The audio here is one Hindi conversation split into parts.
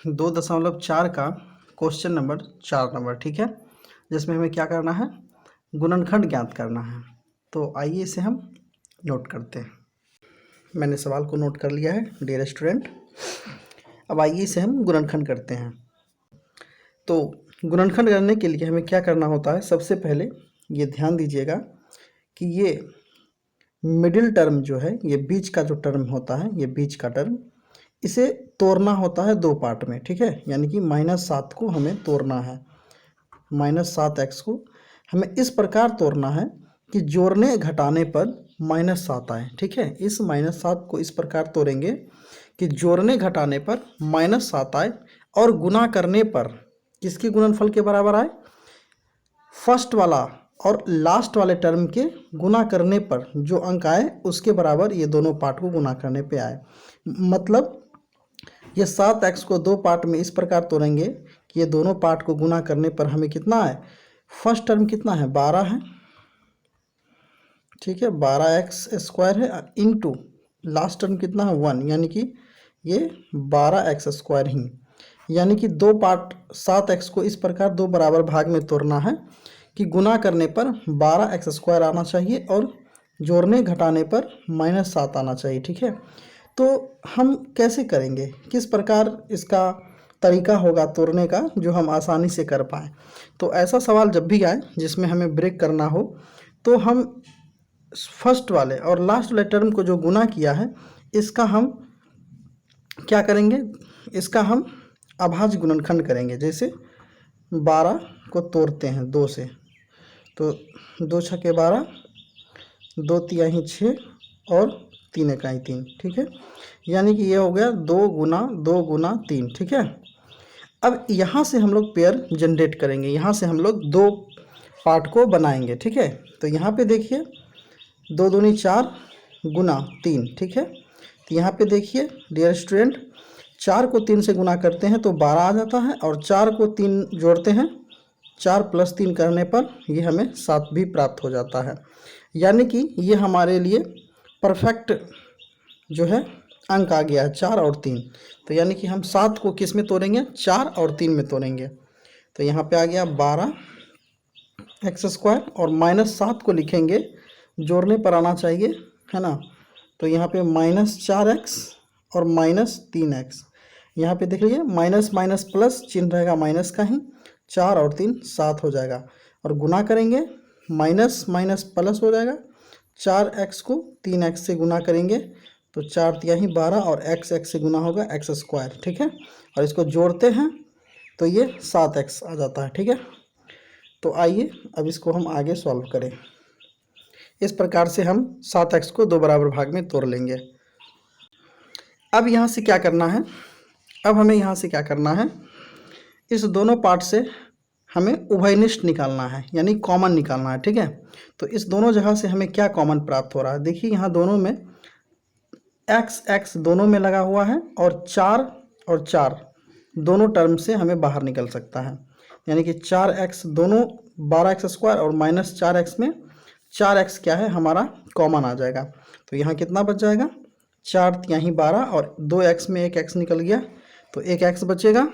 2.4 का क्वेश्चन नंबर 4 ठीक है, जिसमें हमें क्या करना है, गुणनखंड ज्ञात करना है। तो आइए इसे हम नोट करते हैं। मैंने सवाल को नोट कर लिया है डियर स्टूडेंट। अब आइए इसे हम गुणनखंड करते हैं। तो गुणनखंड करने के लिए हमें क्या करना होता है, सबसे पहले ये ध्यान दीजिएगा कि ये मिडिल टर्म जो है, ये बीच का जो टर्म होता है, ये बीच का टर्म, इसे तोड़ना होता है दो पार्ट में, ठीक है। यानी कि -7 को हमें तोड़ना है, -7x को हमें इस प्रकार तोड़ना है कि जोड़ने घटाने पर -7 आए, ठीक है। इस -7 को इस प्रकार तोड़ेंगे कि जोड़ने घटाने पर -7 आए और गुना करने पर किसके गुणनफल के बराबर आए, फर्स्ट वाला और लास्ट वाले टर्म के गुना करने पर जो अंक आए उसके बराबर ये दोनों पार्ट को गुना करने पे आए। मतलब ये 7x को दो पार्ट में इस प्रकार तोड़ेंगे कि ये दोनों पार्ट को गुना करने पर हमें कितना है, फर्स्ट टर्म कितना है, 12 है, ठीक है, 12x² है, इनटू लास्ट टर्म कितना है, 1, यानी कि ये 12x² ही। यानी कि दो पार्ट 7x को इस प्रकार दो बराबर भाग में तोड़ना है कि गुना करने पर 12x² आना चाहिए और जोड़ने घटाने पर -7 आना चाहिए, ठीक है। तो हम कैसे करेंगे, किस प्रकार इसका तरीका होगा तोड़ने का जो हम आसानी से कर पाएँ। तो ऐसा सवाल जब भी आए जिसमें हमें ब्रेक करना हो, तो हम फर्स्ट वाले और लास्ट वाले टर्म को जो गुना किया है इसका हम क्या करेंगे, इसका हम अभाज्य गुणनखंड करेंगे। जैसे 12 को तोड़ते हैं 2 से, तो 2 छक्के 12, 2 तिहाई 6 और 3 इकाई 3, ठीक है। यानी कि ये हो गया 2 गुना 2 गुना 3, ठीक है। अब यहाँ से हम लोग पेयर जनरेट करेंगे, यहाँ से हम लोग दो पार्ट को बनाएंगे, ठीक है। तो यहाँ पे देखिए 2 दूनी 4 गुना 3, ठीक है। तो यहाँ पे देखिए डियर स्टूडेंट, 4 को 3 से गुना करते हैं तो 12 आ जाता है और 4 को 3 जोड़ते हैं, 4 + 3 करने पर ये हमें 7 भी प्राप्त हो जाता है। यानी कि ये हमारे लिए परफेक्ट जो है अंक आ गया है, 4 और 3। तो यानी कि हम 7 को किस में तोड़ेंगे, 4 और 3 में तोड़ेंगे। तो यहाँ पे आ गया 12x² और -7 को लिखेंगे, जोड़ने पर आना चाहिए, है ना। तो यहाँ पे -4x और -3x, यहाँ पे देख लीजिए माइनस माइनस प्लस चिन्ह रहेगा माइनस का ही, 4 और 3 7 हो जाएगा और गुना करेंगे माइनस माइनस प्लस हो जाएगा, 4x को 3x से गुना करेंगे तो 4 तिहाई 12 और x से गुना होगा x², ठीक है। और इसको जोड़ते हैं तो ये 7x आ जाता है, ठीक है। तो आइए अब इसको हम आगे सॉल्व करें। इस प्रकार से हम 7x को दो बराबर भाग में तोड़ लेंगे। अब यहाँ से क्या करना है, अब हमें यहाँ से क्या करना है, इस दोनों पार्ट से हमें उभयनिष्ठ निकालना है, यानी कॉमन निकालना है, ठीक है। तो इस दोनों जगह से हमें क्या कॉमन प्राप्त हो रहा है, देखिए यहाँ दोनों में x दोनों में लगा हुआ है और 4 दोनों टर्म से हमें बाहर निकल सकता है। यानी कि 4x दोनों 12x² और -4x में 4x क्या है हमारा कॉमन आ जाएगा। तो यहाँ कितना बच जाएगा, 4 तिहाई 12 और 2x में 1x निकल गया तो 1x बचेगा,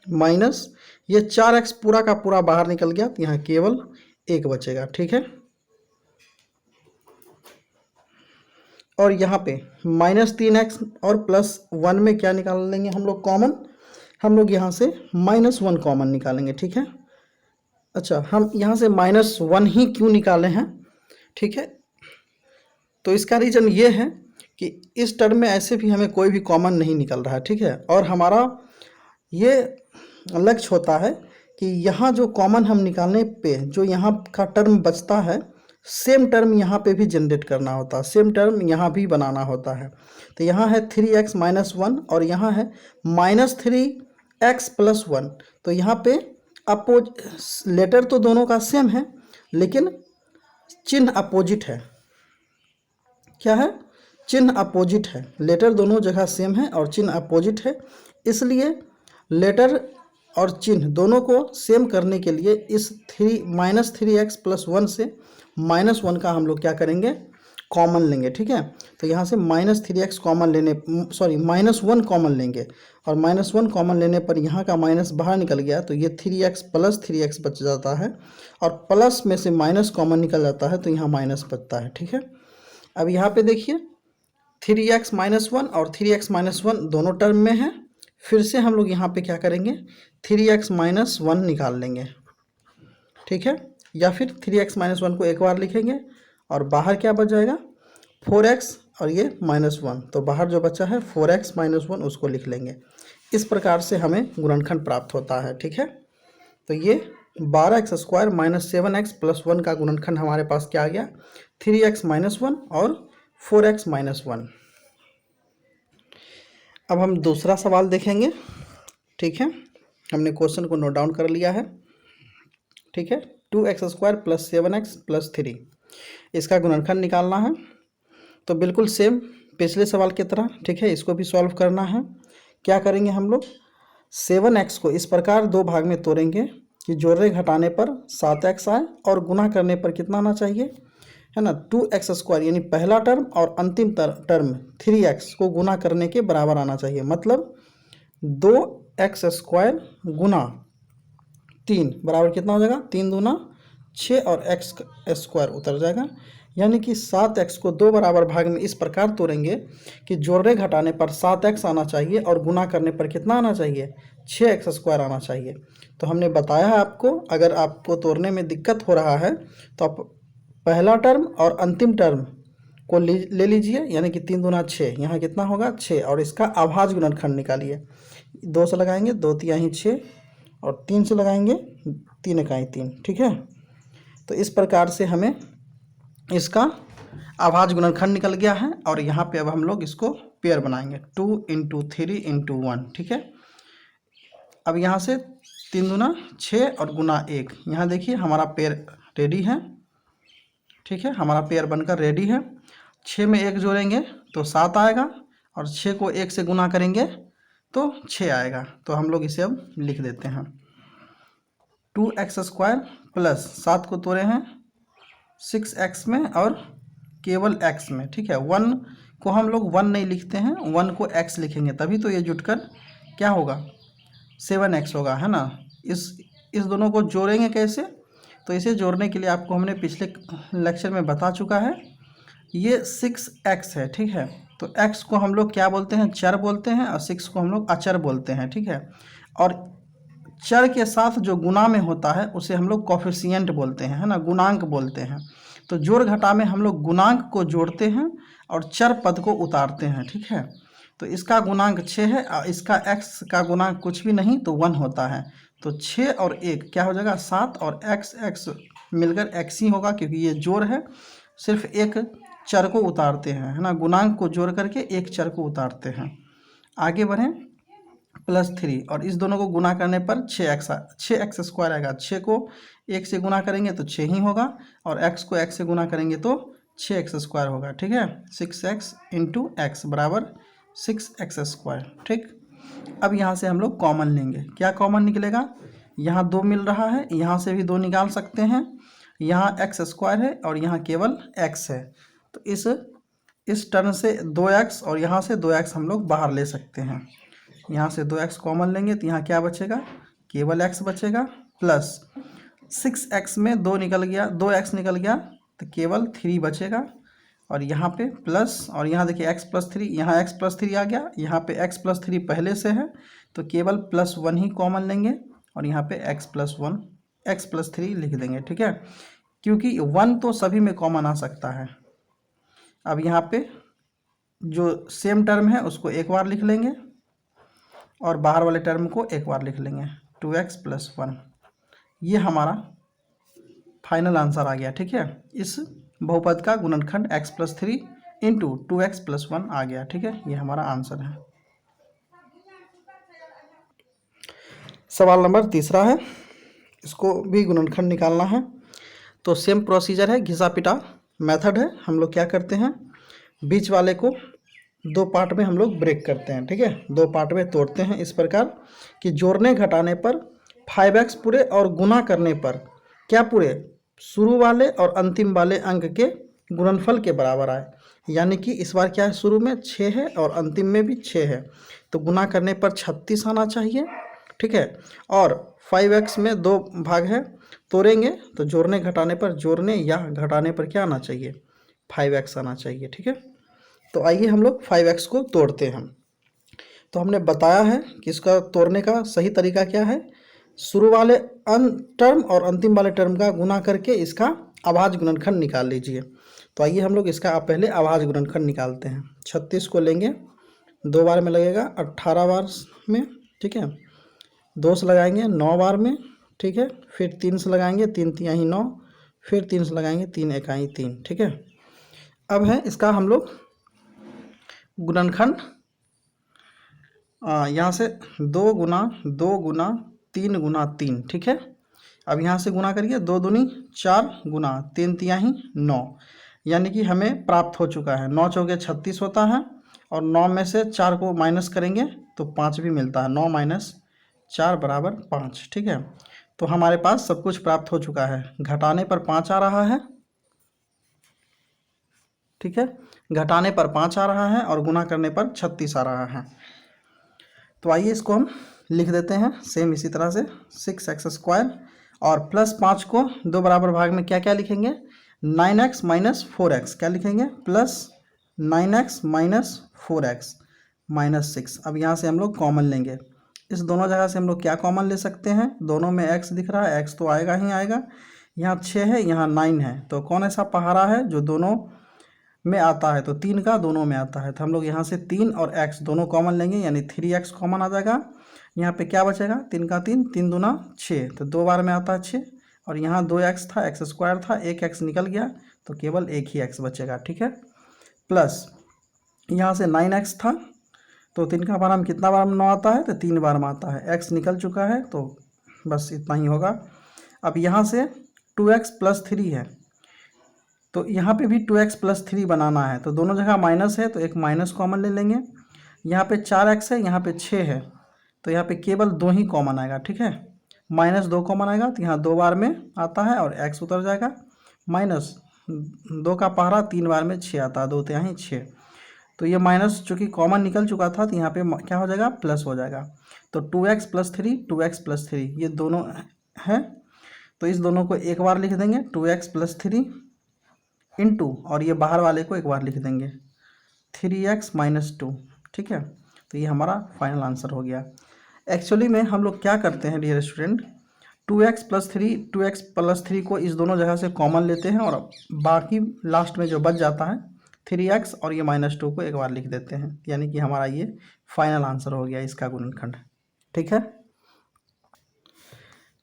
माइनस ये 4x पूरा का पूरा बाहर निकल गया तो यहाँ केवल 1 बचेगा, ठीक है। और यहाँ पे -3x और +1 में क्या निकाल लेंगे हम लोग कॉमन, हम लोग यहाँ से -1 कॉमन निकालेंगे, ठीक है। अच्छा, हम यहाँ से -1 ही क्यों निकाले हैं, ठीक है। तो इसका रीज़न ये है कि इस टर्म में ऐसे भी हमें कोई भी कॉमन नहीं निकल रहा है, ठीक है। और हमारा ये लक्ष्य होता है कि यहाँ जो कॉमन हम निकालने पे जो यहाँ का टर्म बचता है, सेम टर्म यहाँ पे भी जनरेट करना होता है, सेम टर्म यहाँ भी बनाना होता है। तो यहाँ है 3x - 1 और यहाँ है -3x + 1। तो यहाँ पे लेटर तो दोनों का सेम है लेकिन चिन्ह अपोजिट है, क्या है, चिन्ह अपोजिट है। लेटर दोनों जगह सेम है और चिन्ह अपोजिट है, इसलिए लेटर और चिन्ह दोनों को सेम करने के लिए इस -3x + 1 से -1 का हम लोग क्या करेंगे, कॉमन लेंगे, ठीक है। तो यहाँ से -3x कॉमन लेने, सॉरी -1 कॉमन लेंगे, और -1 कॉमन लेने पर यहाँ का माइनस बाहर निकल गया, तो ये 3x प्लस 3x बच जाता है, और प्लस में से माइनस कॉमन निकल जाता है, तो यहाँ माइनस बचता है, ठीक है। अब यहाँ पे देखिए 3x -1 और 3x -1 दोनों टर्म में है। फिर से हम लोग यहाँ पे क्या करेंगे, 3x -1 निकाल लेंगे, ठीक है, या फिर 3x -1 को एक बार लिखेंगे, और बाहर क्या बच जाएगा 4x और ये -1, तो बाहर जो बचा है 4x -1 उसको लिख लेंगे। इस प्रकार से हमें गुणनखंड प्राप्त होता है, ठीक है। तो ये 12x² - 7x + 1 का गुणनखंड हमारे पास क्या आ गया, 3x -1 और 4x -1। अब हम दूसरा सवाल देखेंगे, ठीक है। हमने क्वेश्चन को नोट डाउन कर लिया है, ठीक है। 2x² + 7x + 3 इसका गुणनखंड निकालना है। तो बिल्कुल सेम पिछले सवाल की तरह, ठीक है, इसको भी सॉल्व करना है। क्या करेंगे हम लोग, 7x को इस प्रकार दो भाग में तोड़ेंगे कि जोड़ने घटाने पर 7x आए, और गुना करने पर कितना आना चाहिए, है ना, 2x² यानी पहला टर्म और अंतिम टर्म 3x को गुना करने के बराबर आना चाहिए। मतलब 2x² गुना 3 बराबर कितना हो जाएगा, 3 दूना 6 और x² उतर जाएगा। यानी कि 7x को दो बराबर भाग में इस प्रकार तोड़ेंगे कि जोड़ने घटाने पर 7x आना चाहिए, और गुना करने पर कितना आना चाहिए, 6x² आना चाहिए। तो हमने बताया है आपको, अगर आपको तोड़ने में दिक्कत हो रहा है तो आप पहला टर्म और अंतिम टर्म को ले लीजिए, यानी कि 3 दूना 6, यहाँ कितना होगा 6, और इसका अभाज्य गुणनखंड निकालिए। 2 से लगाएंगे 2 तिहाई 6, और 3 से लगाएंगे 3 इकाई 3, ठीक है। तो इस प्रकार से हमें इसका अभाज्य गुणनखंड निकल गया है, और यहाँ पे अब हम लोग इसको पेयर बनाएंगे, 2 × 3 × 1, ठीक है। अब यहाँ से 3 दूना 6 और गुना 1, यहाँ देखिए हमारा पेयर रेडी है, ठीक है, हमारा पेयर बनकर रेडी है। 6 में 1 जोड़ेंगे तो 7 आएगा, और 6 को 1 से गुना करेंगे तो 6 आएगा। तो हम लोग इसे अब लिख देते हैं, 2x² + 7 को तोड़े हैं 6x में और केवल x में, ठीक है। 1 को हम लोग 1 नहीं लिखते हैं, 1 को x लिखेंगे, तभी तो ये जुटकर क्या होगा 7x होगा, है ना। इस दोनों को जोड़ेंगे कैसे, तो इसे जोड़ने के लिए आपको हमने पिछले लेक्चर में बता चुका है। ये 6x है, ठीक है। तो x को हम लोग क्या बोलते हैं, चर बोलते हैं, और 6 को हम लोग अचर बोलते हैं, ठीक है। और चर के साथ जो गुना में होता है उसे हम लोग कोफिशिएंट बोलते हैं, है ना, गुणांक बोलते हैं। तो जोड़ घटा में हम लोग गुणांक को जोड़ते हैं और चर पद को उतारते हैं, ठीक है। तो इसका गुणांक 6 है, और इसका x का गुणांक कुछ भी नहीं तो 1 होता है। तो 6 और 1 क्या हो जाएगा 7, और x मिलकर x ही होगा, क्योंकि ये जोड़ है, सिर्फ एक चर को उतारते हैं, है ना, गुणांक को जोड़ करके एक चर को उतारते हैं। आगे बढ़ें, +3, और इस दोनों को गुना करने पर 6x² आएगा। 6 को 1 से गुना करेंगे तो 6 ही होगा, और x को x से गुना करेंगे तो 6x² होगा, ठीक है। 6x × x बराबर 6x², ठीक। अब यहाँ से हम लोग कॉमन लेंगे, क्या कॉमन निकलेगा, यहाँ 2 मिल रहा है, यहाँ से भी 2 निकाल सकते हैं, यहाँ x² है और यहाँ केवल x है। तो इस टर्म से 2x और यहाँ से 2x हम लोग बाहर ले सकते हैं। यहाँ से 2x कॉमन लेंगे तो यहाँ क्या बचेगा, केवल x बचेगा, प्लस 6x में 2 निकल गया, 2x निकल गया तो केवल 3 बचेगा, और यहाँ पे प्लस, और यहाँ देखिए x + 3, यहाँ x + 3 आ गया, यहाँ पे x + 3 पहले से है तो केवल +1 ही कॉमन लेंगे, और यहाँ पे x + 3 लिख देंगे, ठीक है, क्योंकि 1 तो सभी में कॉमन आ सकता है। अब यहाँ पे जो सेम टर्म है उसको एक बार लिख लेंगे, और बाहर वाले टर्म को एक बार लिख लेंगे, 2x + 1। ये हमारा फाइनल आंसर आ गया, ठीक है। इस बहुपद का गुणनखंड x + 3 × 2x + 1 आ गया, ठीक है, ये हमारा आंसर है। सवाल नंबर तीसरा है, इसको भी गुणनखंड निकालना है। तो सेम प्रोसीजर है, घिसा पिटा मेथड है। हम लोग क्या करते हैं, बीच वाले को 2 पार्ट में हम लोग ब्रेक करते हैं, ठीक है, 2 पार्ट में तोड़ते हैं इस प्रकार कि जोड़ने घटाने पर 5x पूरे और गुना करने पर क्या पूरे, शुरू वाले और अंतिम वाले अंक के गुणनफल के बराबर आए, यानी कि इस बार क्या है, शुरू में 6 है और अंतिम में भी 6 है, तो गुना करने पर 36 आना चाहिए। ठीक है, और 5x में 2 भाग है, तोड़ेंगे तो जोड़ने घटाने पर, जोड़ने या घटाने पर क्या आना चाहिए, 5x आना चाहिए। ठीक है, तो आइए हम लोग 5x को तोड़ते हैं। तो हमने बताया है कि इसका तोड़ने का सही तरीका क्या है, शुरू वाले टर्म और अंतिम वाले टर्म का गुना करके इसका अभाज्य गुणनखंड निकाल लीजिए। तो आइए हम लोग इसका पहले अभाज्य गुणनखंड निकालते हैं। 36 को लेंगे, 2 बार में लगेगा 18 बार में, ठीक है, 2 से लगाएंगे 9 बार में, ठीक है, फिर 3 से लगाएंगे, 3 तिहाई 9, फिर 3 से लगाएंगे, 3 इकाई 3। ठीक है, अब है इसका हम लोग गुणनखंड, यहाँ से 2 गुना 2 गुना 3 गुना 3। ठीक है, अब यहाँ से गुना करिए, 2 दूनी 4 गुना 3 तिहाई 9, यानी कि हमें प्राप्त हो चुका है। 9 चौके 36 होता है और 9 में से 4 को माइनस करेंगे तो 5 भी मिलता है। 9 माइनस 4 बराबर 5। ठीक है, तो हमारे पास सब कुछ प्राप्त हो चुका है। घटाने पर 5 आ रहा है, ठीक है, घटाने पर 5 आ रहा है और गुना करने पर 36 आ रहा है। तो आइए इसको हम लिख देते हैं सेम इसी तरह से, 6x² और प्लस 5 को 2 बराबर भाग में क्या क्या लिखेंगे, 9x माइनस 4x, क्या लिखेंगे, plus 9x minus 4x minus 6। अब यहाँ से हम लोग कॉमन लेंगे, इस दोनों जगह से हम लोग क्या कॉमन ले सकते हैं, दोनों में x दिख रहा है, x तो आएगा ही आएगा। यहाँ 6 है, यहाँ 9 है, तो कौन ऐसा पहाड़ा है जो दोनों में आता है, तो 3 का दोनों में आता है, तो हम लोग यहाँ से 3 और x दोनों कॉमन लेंगे, यानी 3x कॉमन आ जाएगा। यहाँ पे क्या बचेगा, 3 का 3, 3 दूना 6, तो 2 बार में आता है 6, और यहाँ 2x था, x² था, एक x निकल गया, तो केवल एक ही x बचेगा। ठीक है, प्लस यहाँ से 9x था, तो 3 का बार में कितना बार में 9 आता है, तो 3 बार में आता है, x निकल चुका है, तो बस इतना ही होगा। अब यहाँ से 2x प्लस 3 है, तो यहाँ पे भी 2x प्लस 3 बनाना है, तो दोनों जगह माइनस है, तो एक माइनस कॉमन ले लेंगे। यहाँ पे 4x है, यहाँ पे 6 है, तो यहाँ पे केवल 2 ही कॉमन आएगा। ठीक है, माइनस 2 कॉमन आएगा, तो यहाँ 2 बार में आता है और x उतर जाएगा, माइनस 2 का पहाड़ा 3 बार में 6 आता है, 2 तिहाई 6, तो ये माइनस चूँकि कॉमन निकल चुका था, तो यहाँ पे क्या हो जाएगा, प्लस हो जाएगा। तो 2x प्लस 3, 2x प्लस 3 ये दोनों है, तो इस दोनों को एक बार लिख देंगे, 2x प्लस 3 इंटू, और ये बाहर वाले को एक बार लिख देंगे, 3x माइनस 2। ठीक है, तो ये हमारा फाइनल आंसर हो गया। एक्चुअली में हम लोग क्या करते हैं डियर स्टूडेंट, 2x प्लस 3 को इस दोनों जगह से कॉमन लेते हैं और बाकी लास्ट में जो बच जाता है 3x और ये -2 को एक बार लिख देते हैं, यानी कि हमारा ये फाइनल आंसर हो गया इसका गुणनखंड। ठीक है,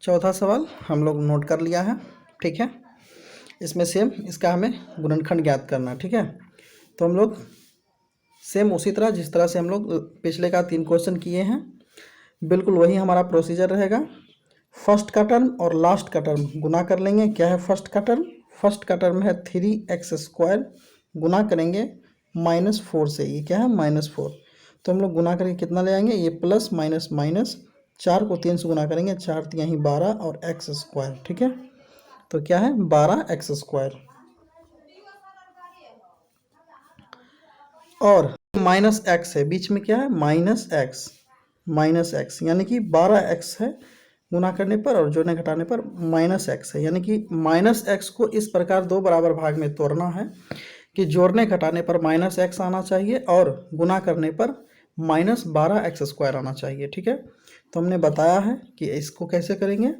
चौथा सवाल हम लोग नोट कर लिया है। ठीक है, इसमें सेम इसका हमें गुणनखंड ज्ञात करना है। ठीक है, तो हम लोग सेम उसी तरह जिस तरह से हम लोग पिछले का 3 क्वेश्चन किए हैं, बिल्कुल वही हमारा प्रोसीजर रहेगा। फर्स्ट का टर्म और लास्ट का टर्म गुना कर लेंगे। क्या है फर्स्ट का टर्म, फर्स्ट का टर्म है 3x² गुना करेंगे -4 से, ये क्या है -4, तो हम लोग गुना करके कितना ले आएंगे, ये प्लस माइनस माइनस, 4 को 3 से गुना करेंगे, 4 तिहाई 12 और x²। ठीक है, तो क्या है 12x², और माइनस x है बीच में, क्या है माइनस x, यानी कि 12x है गुना करने पर, और जोड़ने घटाने पर -x है, यानी कि -x को इस प्रकार 2 बराबर भाग में तोड़ना है कि जोड़ने घटाने पर -x आना चाहिए और गुना करने पर -12x² आना चाहिए। ठीक है, तो हमने बताया है कि इसको कैसे करेंगे।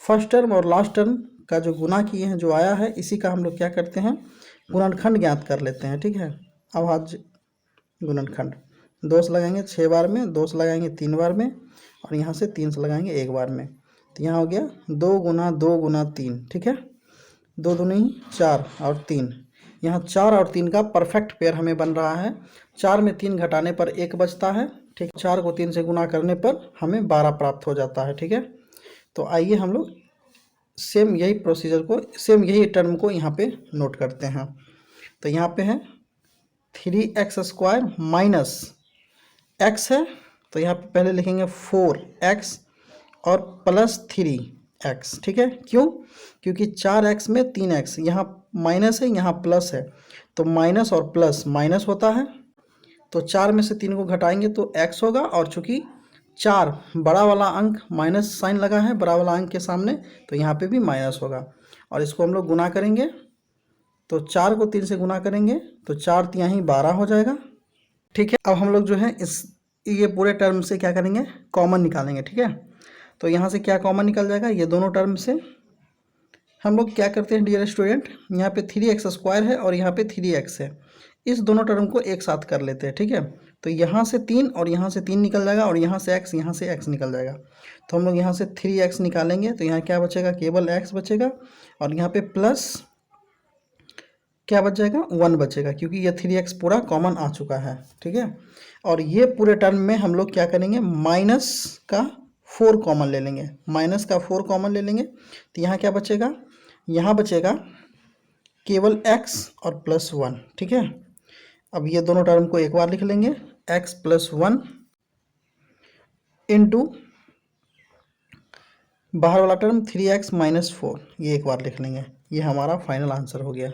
फर्स्ट टर्म और लास्ट टर्म का जो गुना किए हैं, जो आया है, इसी का हम लोग क्या करते हैं, गुणनखंड ज्ञात कर लेते हैं। ठीक है, अभाज्य गुणनखंड, 2 से लगाएंगे 6 बार में, 2 से लगाएंगे 3 बार में, और यहाँ से 3 से लगाएंगे 1 बार में, तो यहाँ हो गया 2 गुना 2 गुना 3। ठीक है, 2 दूनी 4 और 3, यहाँ 4 और 3 का परफेक्ट पेयर हमें बन रहा है। 4 में 3 घटाने पर 1 बचता है। ठीक, 4 को 3 से गुना करने पर हमें 12 प्राप्त हो जाता है। ठीक है, तो आइए हम लोग सेम यही प्रोसीजर को, सेम यही टर्म को यहाँ पे नोट करते हैं। तो यहाँ पे है 3x² माइनस x है, तो यहाँ पे पहले लिखेंगे 4x और प्लस 3x। ठीक है, क्यों, क्योंकि 4x में 3x, यहाँ माइनस है यहाँ प्लस है, तो माइनस और प्लस माइनस होता है, तो 4 में से 3 को घटाएंगे तो x होगा, और चूंकि 4 बड़ा वाला अंक माइनस साइन लगा है बड़ा वाला अंक के सामने, तो यहाँ पे भी माइनस होगा। और इसको हम लोग गुना करेंगे, तो 4 को 3 से गुना करेंगे तो 4 तिहाई ही 12 हो जाएगा। ठीक है, अब हम लोग जो है ये पूरे टर्म से क्या करेंगे, कॉमन निकालेंगे। ठीक है, तो यहाँ से क्या कॉमन निकल जाएगा, ये दोनों टर्म से हम लोग क्या करते हैं डियर स्टूडेंट, यहाँ पे 3x² है और यहाँ पे 3x है, इस दोनों टर्म को एक साथ कर लेते हैं। ठीक है, तो यहाँ से 3 और यहाँ से 3 निकल जाएगा, और यहाँ से x निकल जाएगा, तो हम लोग यहाँ से 3x निकालेंगे, तो यहाँ क्या बचेगा, केवल x बचेगा, और यहाँ पे प्लस क्या बच जाएगा, 1 बचेगा, क्योंकि ये 3x पूरा कॉमन आ चुका है। ठीक है, और ये पूरे टर्म में हम लोग क्या करेंगे, माइनस का 4 कॉमन ले लेंगे, माइनस का 4 कॉमन ले लेंगे, तो यहाँ क्या बचेगा, यहाँ बचेगा केवल x और प्लस 1। ठीक है, अब ये दोनों टर्म को एक बार लिख लेंगे, x प्लस 1 इंटू बाहर वाला टर्म 3x माइनस 4, ये एक बार लिख लेंगे, ये हमारा फाइनल आंसर हो गया।